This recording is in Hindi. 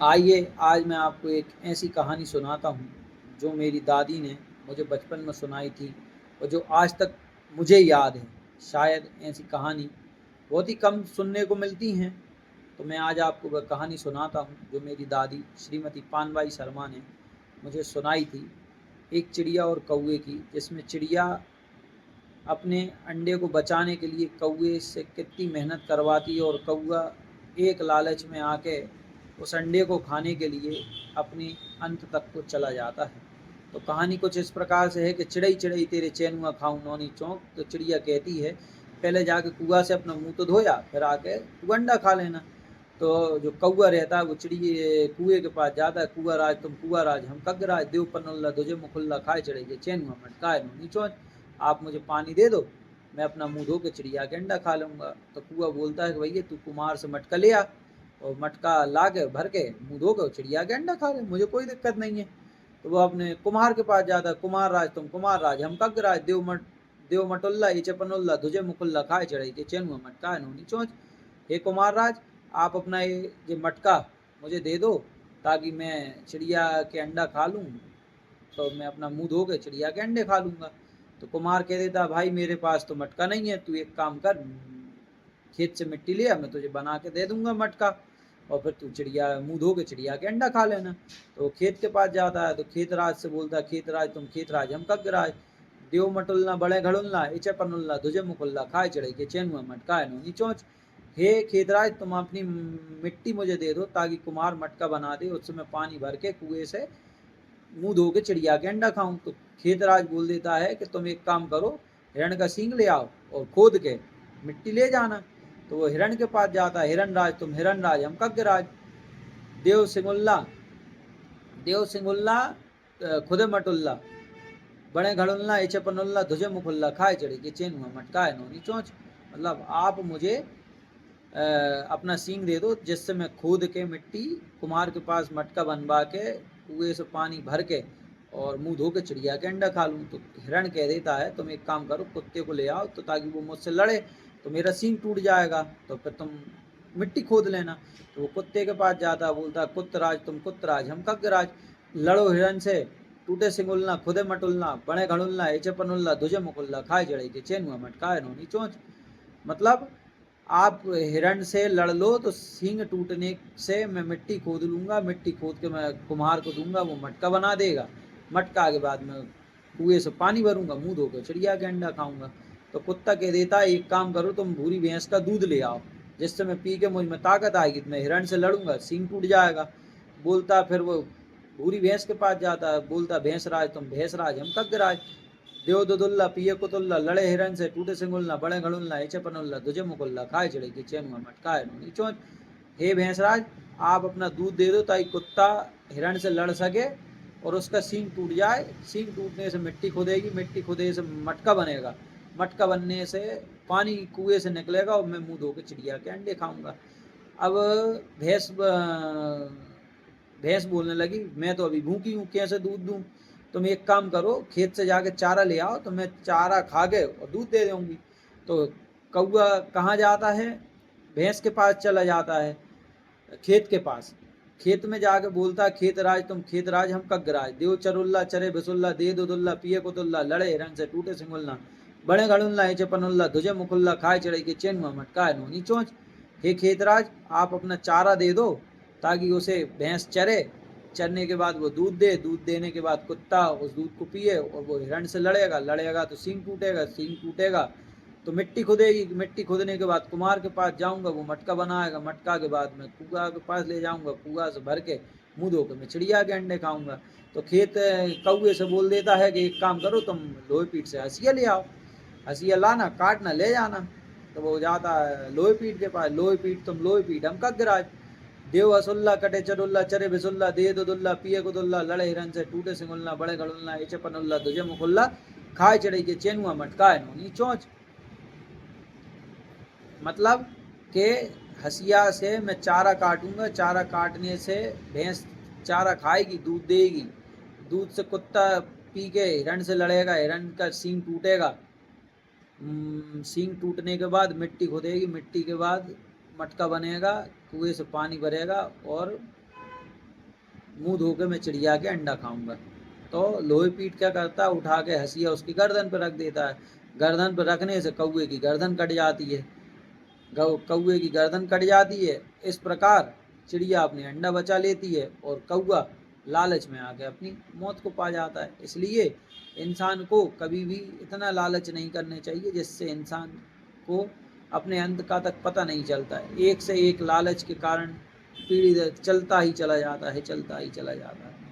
आइए आज मैं आपको एक ऐसी कहानी सुनाता हूँ जो मेरी दादी ने मुझे बचपन में सुनाई थी और जो आज तक मुझे याद है। शायद ऐसी कहानी बहुत ही कम सुनने को मिलती हैं, तो मैं आज आपको वह कहानी सुनाता हूँ जो मेरी दादी श्रीमती पानबाई शर्मा ने मुझे सुनाई थी। एक चिड़िया और कौवे की, जिसमें चिड़िया अपने अंडे को बचाने के लिए कौवे से कितनी मेहनत करवाती है और कौवा एक लालच में आके उस अंडे को खाने के लिए अपनी अंत तक को चला जाता है। तो कहानी कुछ इस प्रकार से है कि चिड़ई चिड़ई तेरे चैनुआ खाऊं नौनी चौंक। तो चिड़िया कहती है, पहले जाके कुआ से अपना मुंह तो धोया, फिर आके तू अंडा खा लेना। तो जो कौआ रहता है वो चिड़िए कुएं के पास जाता है, कुआ राज तुम कुआ राज हम कग राज, देव पन्नुल्ला तुझे मुकुल्ला खाए चिड़ई के चैन हुआ मटकाए नूनी चोंच। आप मुझे पानी दे दो, मैं अपना मुंह धो के चिड़िया के अंडा खा लूँगा। तो कुआ बोलता है कि भैया तू कुम्हार से मटका ले आ और मटका ला के भर के मुंह धो के चिड़िया के अंडा खा ले, मुझे कोई दिक्कत नहीं है। तो वो अपने कुम्हार के पास जाता है, कुम्हार राज तुम कुम्हार राज हम कग राज, देव मटुल्ला इचे पनुल्ला तुझे मुकुल्ला खाए चिड़ई के चैन हुआ मटकाए नूनी चोंच। हे कुमार राज, आप अपना ये मटका मुझे दे दो ताकि मैं चिड़िया के अंडा खा लूँ, तो मैं अपना मुंह धो के चिड़िया के अंडे खा लूँगा। तो कुमार कह देता, भाई मेरे पास तो मटका नहीं है, तू एक काम कर, खेत से मिट्टी ले आ, मैं तुझे बना के दे दूंगा मटका और फिर तू चिड़िया मुंह धो के चिड़िया के अंडा खा लेना। तो खेत के पास जाता है, तो खेत राज से बोलता है, खेत राज तुम खेत राज हम कग राज, देव मटुल्ला बड़े घड़ुल्ला इचे पनुल्ला तुझे मुकुल्ला खाए चिड़ई के चैन हुआ मटका है नोनी चोंच। हे खेतराज, तुम अपनी मिट्टी मुझे दे दो ताकि कुमार मटका बना दे, उससे मैं पानी भर के कुएं से मुंह धो के चिड़िया के अंडा खाऊं। तो खेतराज बोल देता है कि तुम एक काम करो, हिरण का सींग ले आओ और खोद के मिट्टी ले जाना। तो वो हिरण के पास जाता है, हिरण राज तुम हिरण राज हम कग राज, देव सिंगुल्ला खुदे मटुल्ला बड़े घड़ुल्ला इचे पनुल्ला धुजे मुकुल्ला खाए चढ़ी के चैन हुआ मटका है नोनी चोंच। मतलब आप मुझे अपना सींग दे दो जिससे मैं खोद के मिट्टी कुम्हार के पास मटका बनवा के कुएं से पानी भर के और मुंह धो के चिड़िया के अंडा खा लूँ। तो हिरण कह देता है, तुम एक काम करो, कुत्ते को ले आओ तो ताकि वो मुझसे लड़े, तो मेरा सींग टूट जाएगा, तो फिर तुम मिट्टी खोद लेना। तो वो कुत्ते के पास जाता है, बोलता है, कुत्तराज तुम कुत्तराज हम कग्गराज, लड़ो हिरण से, टूटे सिंगुलना खुदे मटुलना बड़े घड़ुलना एचे पनुल्ला धुजे मुकुल्ला खाए जड़े के चैन हुआ मटकाए नोनी चोंच। मतलब आप हिरण से लड़ लो तो सींग टूटने से मैं मिट्टी खोद लूँगा, मिट्टी खोद के मैं कुम्हार को दूंगा, वो मटका बना देगा, मटका के बाद मैं कुएं से पानी भरूंगा, मुंह धोकर चिड़िया के अंडा खाऊंगा। तो कुत्ता कह देता है, एक काम करो, तुम भूरी भैंस का दूध ले आओ जिससे मैं पी के मुझ में ताकत आएगी, मैं हिरण से लड़ूंगा, सींग टूट जाएगा। बोलता फिर वो भूरी भैंस के पास जाता है, बोलता, भैंस राज तुम भैंस राज हम कग राज, देव दुदुल्ला पिए कुतुल्ला लड़े हिरण से, टूटे सिंगुल्ला बड़े घड़ुल्ला एचे पनुल्ला दुजे मुकुल्ला खाए चिड़े की चैन हुआ मटकाए नोनी चोंच। हे भैंसराज, आप अपना दूध दे दो ताकि कुत्ता हिरण से लड़ सके और उसका सींग टूट जाए, सींग टूटने से मिट्टी खुदेगी, मिट्टी खुदे से मटका बनेगा, मटका बनने से पानी कुएं से निकलेगा और मैं मुंह धो के चिड़िया के अंडे खाऊंगा। अब भैंस भैंस बोलने लगी, मैं तो अभी भूखी हूँ, कैसे दूध दूँ, तुम एक काम करो, खेत से जाके चारा ले आओ तो मैं चारा खा के और दूध दे दूंगी। तो कौआ कहाँ जाता है, भैंस के पास चला जाता है, खेत के पास, खेत में जाके बोलता है, खेत राज तुम खेत राज हम कग राज, देव चरुल्ला चरे बिसुल्ला दे दुदुल्ला पिए कुतुल्ला लड़े हिरण से टूटे सिंगुल्ला बड़े घड़ुल्ला एचे पनुल्ला धुजे मुकुल्ला खाए चिड़ई के चैन हुआ मटकाए नोनी चोंच। हे खेतराज, आप अपना चारा दे दो ताकि उसे भैंस चरे, चरने के बाद वो दूध दे, दूध देने के बाद कुत्ता उस दूध को पिए और वो हिरण से लड़ेगा, लड़ेगा तो सींग टूटेगा, सींग टूटेगा तो मिट्टी खुदेगी, मिट्टी खुदने के बाद कुम्हार के पास जाऊंगा, वो मटका बनाएगा, मटका के बाद मैं कुआ के पास ले जाऊंगा, कुआ से भर के मुंह धो के मैं चिड़िया के अंडे खाऊंगा। तो खेत कौए से बोल देता है कि एक काम करो, तुम लोहे पीठ से हंसिया ले आओ, हंसिया लाना, काटना, ले जाना। तो वो जाता है लोहे पीठ के पास, लोहे पीठ तुम लोहे पीठ हम कगराज, देव असुल्ला कटे चरुल्ला चरे बिसुल्ला दे दुदुल्ला पिए कुदुल्ला लड़े हिरण से टूटे सिंगुल्ला बड़े घड़ुल्ला एचे पनुल्ला दुजे मुकुल्ला खाए चिड़ई के चैन हुआ मटका है नोनी चोंच। मतलब कि हसिया से मैं चारा काटूंगा, चारा काटने से भैंस चारा खाएगी, दूध देगी, दूध से कुत्ता पी के हिरण से लड़ेगा, हिरण का सींग टूटेगा, सींग टूटने के बाद मिट्टी खोदेगी, मिट्टी के बाद मटका बनेगा, कुएं से पानी भरेगा और मुंह धो के मैं चिड़िया के अंडा खाऊंगा। तो लोहे पीट क्या करता है, उठा के हंसिया उसकी गर्दन पर रख देता है। गर्दन पर रखने से कौवे की गर्दन कट जाती है, कौवे की गर्दन कट जाती है। इस प्रकार चिड़िया अपने अंडा बचा लेती है और कौवा लालच में आके अपनी मौत को पा जाता है। इसलिए इंसान को कभी भी इतना लालच नहीं करने चाहिए जिससे इंसान को अपने अंत का तक पता नहीं चलता है। एक से एक लालच के कारण पीढ़ी दर चलता ही चला जाता है, चलता ही चला जाता है।